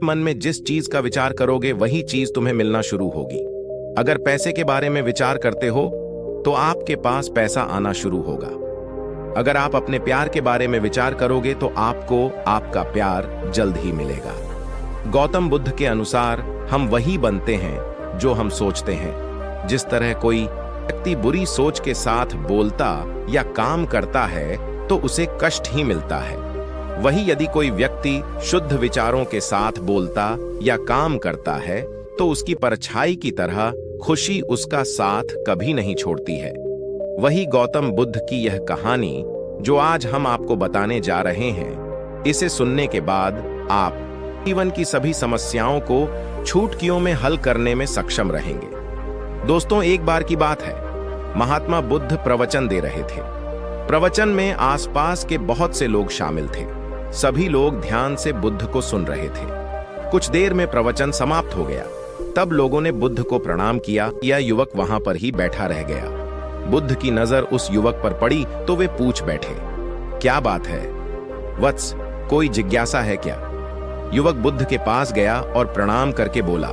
मन में जिस चीज का विचार करोगे वही चीज तुम्हें मिलना शुरू होगी। अगर पैसे के बारे में विचार करते हो तो आपके पास पैसा आना शुरू होगा। अगर आप अपने प्यार के बारे में विचार करोगे तो आपको आपका प्यार जल्द ही मिलेगा। गौतम बुद्ध के अनुसार हम वही बनते हैं जो हम सोचते हैं। जिस तरह कोई व्यक्ति बुरी सोच के साथ बोलता या काम करता है तो उसे कष्ट ही मिलता है, वही यदि कोई व्यक्ति शुद्ध विचारों के साथ बोलता या काम करता है तो उसकी परछाई की तरह खुशी उसका साथ कभी नहीं छोड़ती है। वही गौतम बुद्ध की यह कहानी जो आज हम आपको बताने जा रहे हैं, इसे सुनने के बाद आप जीवन की सभी समस्याओं को चुटकियों में हल करने में सक्षम रहेंगे। दोस्तों, एक बार की बात है, महात्मा बुद्ध प्रवचन दे रहे थे। प्रवचन में आसपास के बहुत से लोग शामिल थे। सभी लोग ध्यान से बुद्ध को सुन रहे थे। कुछ देर में प्रवचन समाप्त हो गया। तब लोगों ने बुद्ध को प्रणाम किया। यह युवक वहां पर ही बैठा रह गया। बुद्ध की नजर उस युवक पर पड़ी तो वे पूछ बैठे, क्या बात है वत्स, कोई जिज्ञासा है क्या? युवक बुद्ध के पास गया और प्रणाम करके बोला,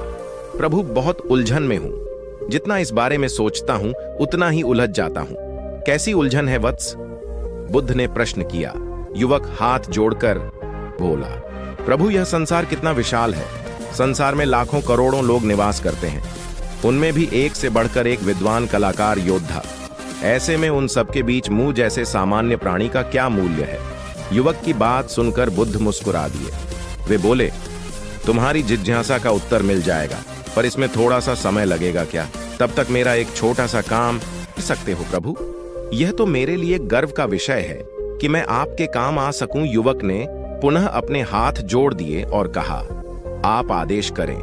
प्रभु, बहुत उलझन में हूं। जितना इस बारे में सोचता हूं उतना ही उलझ जाता हूं। कैसी उलझन है वत्स? बुद्ध ने प्रश्न किया। युवक हाथ जोड़कर बोला, प्रभु, यह संसार कितना विशाल है। संसार में लाखों करोड़ों लोग निवास करते हैं, उनमें भी एक से बढ़कर एक विद्वान, कलाकार, योद्धा। ऐसे में उन सबके बीच मुंह जैसे सामान्य प्राणी का क्या मूल्य है? युवक की बात सुनकर बुद्ध मुस्कुरा दिए। वे बोले, तुम्हारी जिज्ञासा का उत्तर मिल जाएगा, पर इसमें थोड़ा सा समय लगेगा। क्या तब तक मेरा एक छोटा सा काम कर सकते हो प्रभु? यह तो मेरे लिए गर्व का विषय है कि मैं आपके काम आ सकूं। युवक ने पुनः अपने हाथ जोड़ दिए और कहा, आप आदेश करें।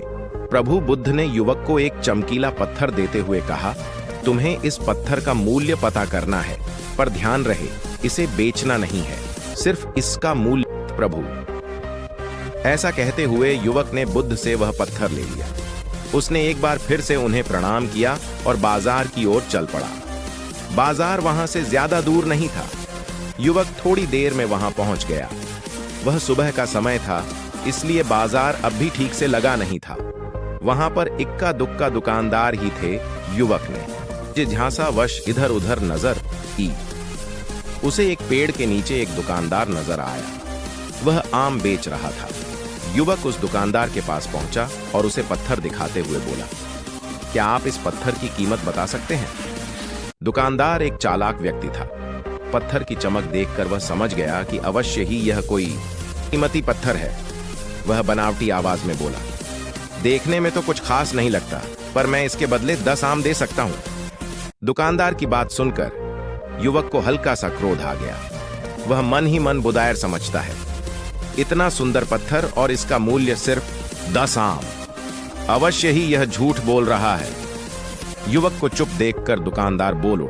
प्रभु बुद्ध ने युवक को एक चमकीला पत्थर देते हुए कहा, तुम्हें इस पत्थर का मूल्य पता करना है, पर ध्यान रहे इसे बेचना नहीं है, सिर्फ इसका मूल्य प्रभु। ऐसा कहते हुए युवक ने बुद्ध से वह पत्थर ले लिया। उसने एक बार फिर से उन्हें प्रणाम किया और बाजार की ओर चल पड़ा। बाजार वहां से ज्यादा दूर नहीं था। युवक थोड़ी देर में वहां पहुंच गया। वह सुबह का समय था, इसलिए बाजार अब भी ठीक से लगा नहीं था। वहां पर इक्का दुक्का दुकानदार ही थे। युवक ने जिज्ञासावश इधर उधर नजर की। उसे एक पेड़ के नीचे एक दुकानदार नजर आया। वह आम बेच रहा था। युवक उस दुकानदार के पास पहुंचा और उसे पत्थर दिखाते हुए बोला, क्या आप इस पत्थर की कीमत बता सकते हैं? दुकानदार एक चालाक व्यक्ति था। पत्थर की चमक देखकर वह समझ गया कि अवश्य ही यह कोई कीमती पत्थर है। वह बनावटी आवाज में बोला, देखने में तो कुछ खास नहीं लगता, पर मैं इसके बदले 10 आम दे सकता हूं। दुकानदार की बात सुनकर युवक को हल्का सा क्रोध आ गया। वह मन ही मन बुदायर समझता है, इतना सुंदर पत्थर और इसका मूल्य सिर्फ 10 आम। अवश्य ही यह झूठ बोल रहा है। युवक को चुप देखकर दुकानदार बोल उठा,